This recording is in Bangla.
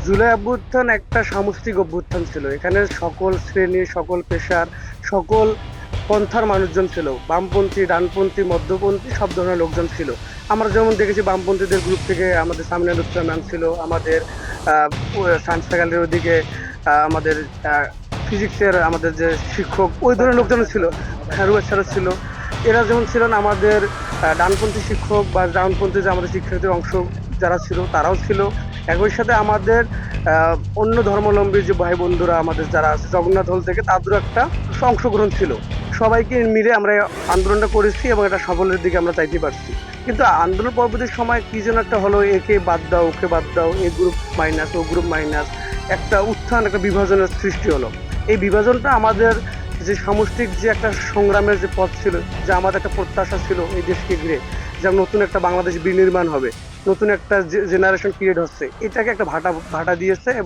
জুলাই অভ্যুত্থান একটা সামষ্টিক অভ্যুত্থান ছিল। এখানে সকল শ্রেণী, সকল পেশার, সকল পন্থার মানুষজন ছিল। বামপন্থী, ডানপন্থী, মধ্যপন্থী সব ধরনের লোকজন ছিল। আমরা যেমন দেখেছি বামপন্থীদের গ্রুপ থেকে আমাদের সামনে লুৎফর ম্যাম ছিল, আমাদের সায়েন্স ফ্যাকাল্টির ওদিকে আমাদের ফিজিক্সের আমাদের যে শিক্ষক ওই ধরনের লোকজন ছিল, রুয়েট স্যারও ছিল। এরা যেমন ছিলেন আমাদের ডানপন্থী শিক্ষক বা ডানপন্থী যে আমাদের শিক্ষার্থীর অংশ যারা ছিল তারাও ছিল। একই সাথে আমাদের অন্য ধর্মাবলম্বী যে ভাই বন্ধুরা আমাদের যারা আছে জগন্নাথ হল থেকে তাদেরও একটা অংশগ্রহণ ছিল। সবাইকে মিলে আমরা এই আন্দোলনটা করেছি এবং এটা সফলের দিকে আমরা চাইতে পারছি। কিন্তু আন্দোলন পরবর্তী সময় কি যেন একটা হলো, একে বাদ দাও ওকে বাদ দাও, এ গ্রুপ মাইনাস ও গ্রুপ মাইনাস, একটা উত্থান, একটা বিভাজনের সৃষ্টি হলো। এই বিভাজনটা আমাদের যে সামষ্টিক যে একটা সংগ্রামের যে পথ ছিল, যে আমাদের একটা প্রত্যাশা ছিল এই দেশকে ঘিরে, যে নতুন একটা বাংলাদেশ বিনির্মাণ হবে, নতুন একটা জেনারেশন ক্রিয়েট হচ্ছে, এটাকে একটা ভাটা ভাটা দিয়েছে।